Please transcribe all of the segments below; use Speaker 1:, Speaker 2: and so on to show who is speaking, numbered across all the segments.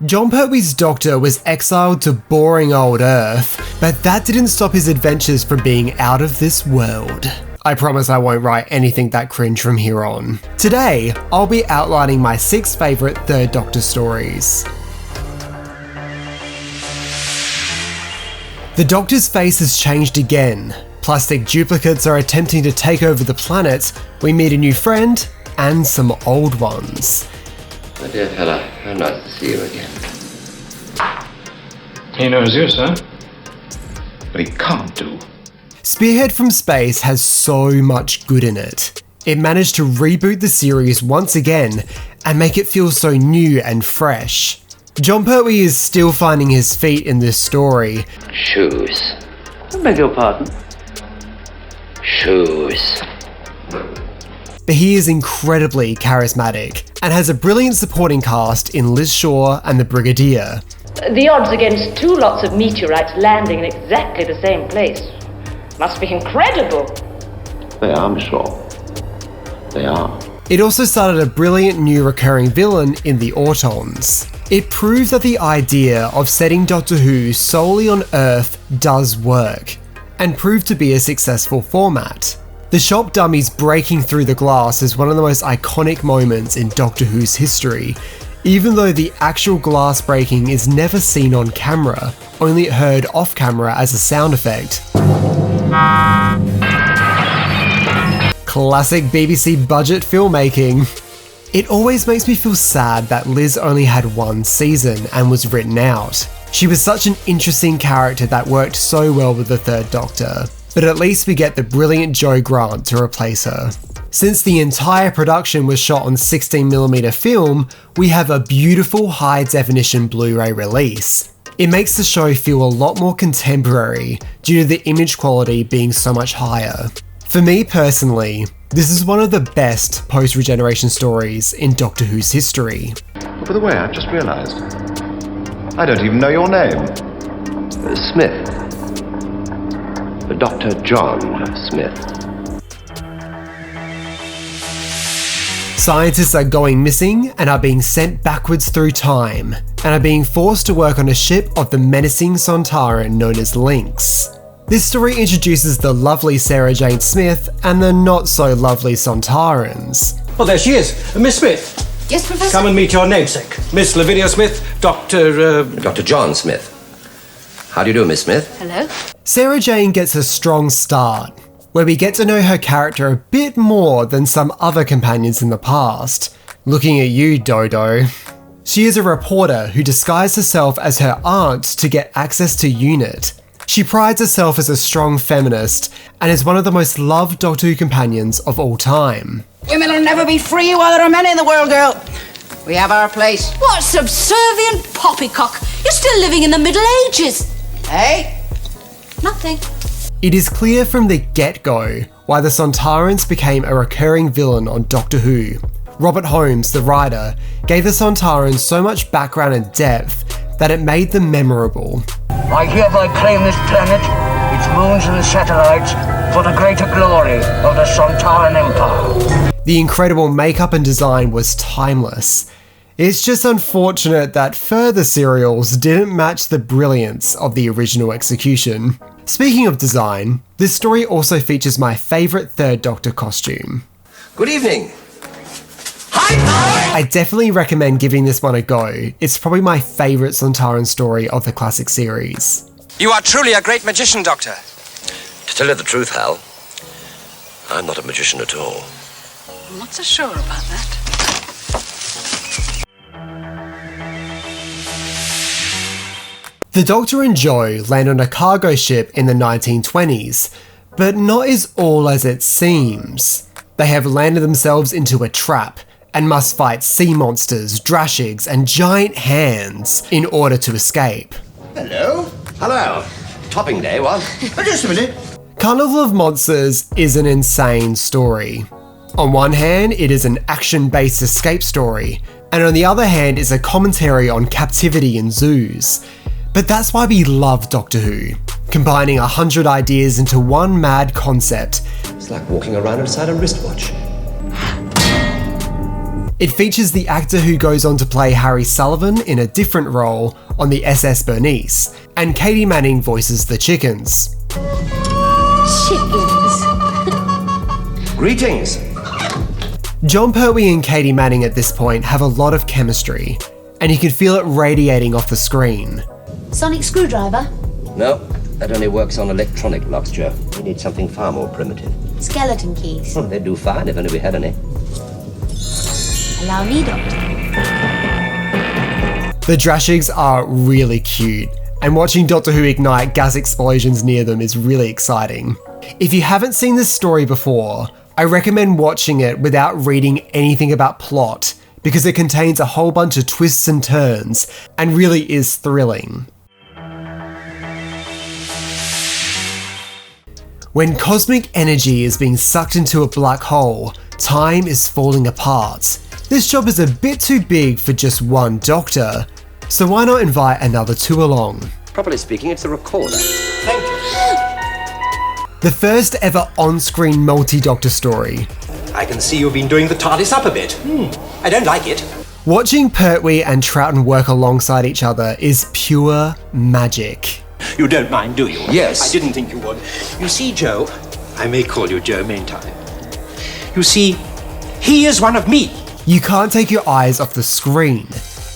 Speaker 1: Jon Pertwee's Doctor was exiled to boring old Earth, but that didn't stop his adventures from being out of this world. I promise I won't write anything that cringe from here on. Today, I'll be outlining my 6 favourite Third Doctor stories. The Doctor's face has changed again. Plastic duplicates are attempting to take over the planet. We meet a new friend, and some old ones.
Speaker 2: My dear fella, how nice to see you again.
Speaker 3: He knows you, sir. But he can't do.
Speaker 1: Spearhead from Space has so much good in it. It managed to reboot the series once again and make it feel so new and fresh. Jon Pertwee is still finding his feet in this story.
Speaker 2: Shoes.
Speaker 4: I beg your pardon?
Speaker 2: Shoes.
Speaker 1: But he is incredibly charismatic and has a brilliant supporting cast in Liz Shaw and the Brigadier.
Speaker 5: The odds against 2 lots of meteorites landing in exactly the same place must be incredible.
Speaker 2: They are, Miss Shaw. They are.
Speaker 1: It also started a brilliant new recurring villain in the Autons. It proved that the idea of setting Doctor Who solely on Earth does work, and proved to be a successful format. The shop dummies breaking through the glass is one of the most iconic moments in Doctor Who's history, even though the actual glass breaking is never seen on camera, only heard off camera as a sound effect. Classic BBC budget filmmaking. It always makes me feel sad that Liz only had 1 season and was written out. She was such an interesting character that worked so well with the Third Doctor, but at least we get the brilliant Jo Grant to replace her. Since the entire production was shot on 16mm film, we have a beautiful high-definition Blu-ray release. It makes the show feel a lot more contemporary due to the image quality being so much higher. For me personally, this is one of the best post-regeneration stories in Doctor Who's history.
Speaker 6: Oh, by the way, I've just realised. I don't even know your name.
Speaker 2: Smith. Dr. John Smith.
Speaker 1: Scientists are going missing and are being sent backwards through time, and are being forced to work on a ship of the menacing Sontaran known as Lynx. This story introduces the lovely Sarah Jane Smith and the not-so-lovely Sontarans.
Speaker 7: Oh, there she is. Miss Smith.
Speaker 8: Yes, Professor?
Speaker 7: Come and meet your namesake. Miss Lavinia Smith, Dr.
Speaker 2: John Smith. How do you do, Miss Smith?
Speaker 8: Hello?
Speaker 1: Sarah Jane gets a strong start, where we get to know her character a bit more than some other companions in the past. Looking at you, Dodo. She is a reporter who disguised herself as her aunt to get access to UNIT. She prides herself as a strong feminist and is one of the most loved Doctor Who companions of all time.
Speaker 8: Women will never be free while there are men in the world, girl. We have our place. What subservient poppycock! You're still living in the Middle Ages. Hey? Nothing.
Speaker 1: It is clear from the get-go why the Sontarans became a recurring villain on Doctor Who. Robert Holmes, the writer, gave the Sontarans so much background and depth that it made them memorable.
Speaker 9: I hereby claim this planet, its moons and satellites, for the greater glory of the Sontaran Empire.
Speaker 1: The incredible makeup and design was timeless. It's just unfortunate that further serials didn't match the brilliance of the original execution. Speaking of design, this story also features my favourite Third Doctor costume.
Speaker 2: Good evening.
Speaker 1: I definitely recommend giving this one a go. It's probably my favourite Sontaran story of the classic series.
Speaker 10: You are truly a great magician, Doctor.
Speaker 2: To tell you the truth, Hal, I'm not a magician at all.
Speaker 8: I'm not so sure about that.
Speaker 1: The Doctor and Jo land on a cargo ship in the 1920s, but not is all as it seems. They have landed themselves into a trap and must fight sea monsters, drashigs, and giant hands in order to escape.
Speaker 6: Hello?
Speaker 2: Hello. Topping day, what?
Speaker 6: Just a minute.
Speaker 1: Carnival of Monsters is an insane story. On one hand, it is an action-based escape story, and on the other hand is a commentary on captivity in zoos. But that's why we love Doctor Who, combining 100 ideas into one mad concept.
Speaker 2: It's like walking around inside a wristwatch.
Speaker 1: It features the actor who goes on to play Harry Sullivan in a different role on the SS Bernice, and Katie Manning voices the chickens.
Speaker 8: Chickens.
Speaker 2: Greetings.
Speaker 1: Jon Pertwee and Katie Manning at this point have a lot of chemistry, and you can feel it radiating off the screen.
Speaker 8: Sonic screwdriver.
Speaker 2: No, that only works on electronic locks, Joe. We need something far more primitive.
Speaker 8: Skeleton keys.
Speaker 2: They'd do fine if only we had any.
Speaker 8: Allow me, Doctor.
Speaker 1: The Drashigs are really cute, and watching Doctor Who ignite gas explosions near them is really exciting. If you haven't seen this story before, I recommend watching it without reading anything about plot, because it contains a whole bunch of twists and turns, and really is thrilling. When cosmic energy is being sucked into a black hole, time is falling apart. This job is a bit too big for just one Doctor, so why not invite another two along?
Speaker 2: Properly speaking, it's a recorder.
Speaker 7: Thank you.
Speaker 1: The first ever on-screen multi-Doctor story.
Speaker 7: I can see you've been doing the TARDIS up a bit. I don't like it.
Speaker 1: Watching Pertwee and Troughton work alongside each other is pure magic.
Speaker 7: You don't mind, do you?
Speaker 2: Yes.
Speaker 7: I didn't think you would. You see, Joe, I may call you Joe, mayn't I? You see, he is one of me.
Speaker 1: You can't take your eyes off the screen.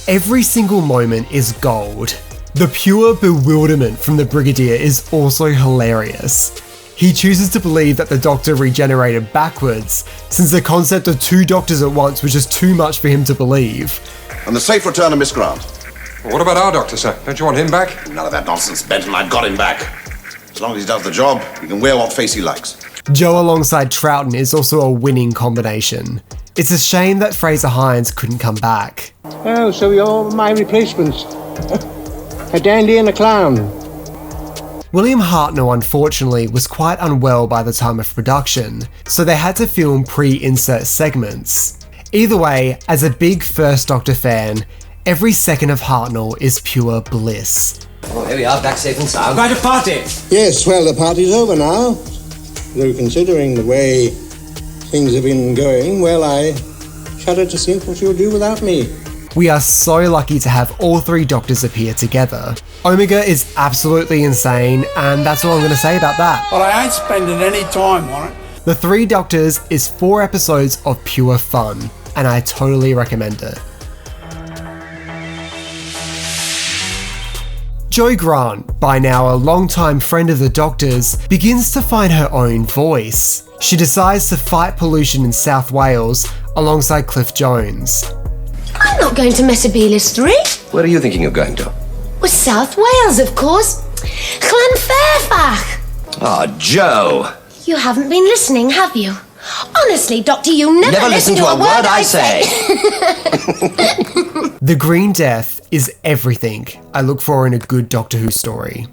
Speaker 1: Every single moment is gold. The pure bewilderment from the Brigadier is also hilarious. He chooses to believe that the Doctor regenerated backwards, since the concept of two Doctors at once was just too much for him to believe.
Speaker 11: And the safe return of Miss Grant.
Speaker 12: Well, what about our Doctor, sir? Don't you want him back?
Speaker 11: None of that nonsense, Benton. I've got him back. As long as he does the job, he can wear what face he likes.
Speaker 1: Joe alongside Troughton is also a winning combination. It's a shame that Fraser Hines couldn't come back.
Speaker 13: Oh, so you're my replacements. A dandy and a clown.
Speaker 1: William Hartnell, unfortunately, was quite unwell by the time of production, so they had to film pre-insert segments. Either way, as a big First Doctor fan, every second of Hartnell is pure bliss.
Speaker 2: Well, here we are, back safe and sound.
Speaker 7: Quite a party.
Speaker 13: Yes, well, the party's over now. Though considering the way things have been going, well, I shudder to think what you'll do without me.
Speaker 1: We are so lucky to have all three Doctors appear together. Omega is absolutely insane, and that's all I'm going to say about that.
Speaker 14: But I ain't spending any time on it.
Speaker 1: The Three Doctors is 4 episodes of pure fun, and I totally recommend it. Jo Grant, by now a longtime friend of the Doctor's, begins to find her own voice. She decides to fight pollution in South Wales alongside Cliff Jones.
Speaker 15: I'm not going to Metabelis 3.
Speaker 2: Where are you thinking of going to?
Speaker 15: Well, South Wales, of course. Llanfairfach.
Speaker 2: Ah, Joe.
Speaker 15: You haven't been listening, have you? Honestly, Doctor, you never
Speaker 2: listen to a word I say.
Speaker 1: The Green Death is everything I look for in a good Doctor Who story.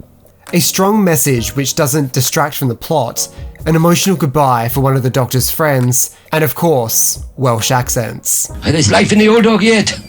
Speaker 1: A strong message which doesn't distract from the plot, an emotional goodbye for one of the Doctor's friends, and of course, Welsh accents.
Speaker 16: There's life in the old dog yet.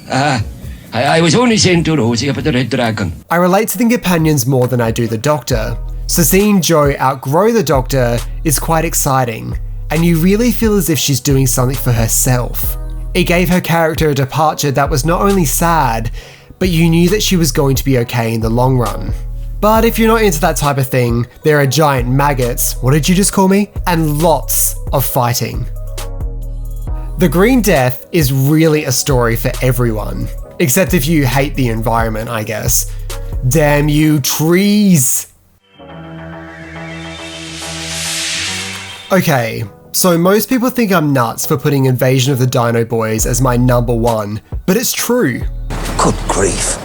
Speaker 16: I was only saying to Rosie about the Red Dragon.
Speaker 1: I relate to the companions more than I do the Doctor, so seeing Jo outgrow the Doctor is quite exciting, and you really feel as if she's doing something for herself. It gave her character a departure that was not only sad, but you knew that she was going to be okay in the long run. But if you're not into that type of thing, there are giant maggots, what did you just call me? And lots of fighting. The Green Death is really a story for everyone. Except if you hate the environment, I guess. Damn you, trees! Okay, so most people think I'm nuts for putting Invasion of the Dino Boys as my number 1, but it's true.
Speaker 9: Good grief.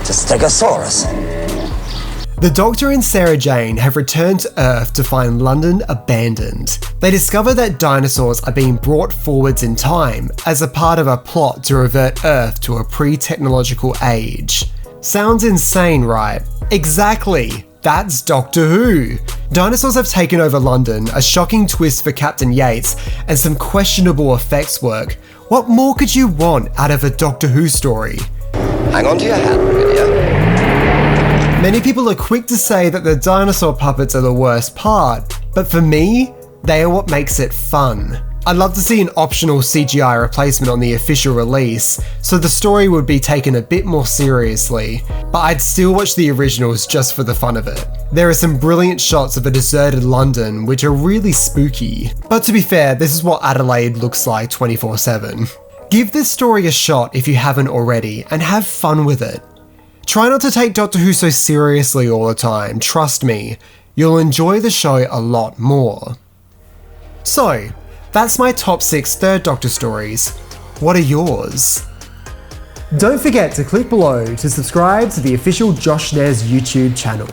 Speaker 9: It's a Stegosaurus.
Speaker 1: The Doctor and Sarah Jane have returned to Earth to find London abandoned. They discover that dinosaurs are being brought forwards in time as a part of a plot to revert Earth to a pre-technological age. Sounds insane, right? Exactly! That's Doctor Who! Dinosaurs have taken over London, a shocking twist for Captain Yates, and some questionable effects work. What more could you want out of a Doctor Who story?
Speaker 2: Hang on to your hat, Brigadier.
Speaker 1: Many people are quick to say that the dinosaur puppets are the worst part, but for me, they are what makes it fun. I'd love to see an optional CGI replacement on the official release, so the story would be taken a bit more seriously, but I'd still watch the originals just for the fun of it. There are some brilliant shots of a deserted London which are really spooky, but to be fair, this is what Adelaide looks like 24/7. Give this story a shot if you haven't already, and have fun with it. Try not to take Doctor Who so seriously all the time, trust me, you'll enjoy the show a lot more. So, that's my top 6 Third Doctor stories. What are yours? Don't forget to click below to subscribe to the official Josh Nair's YouTube channel.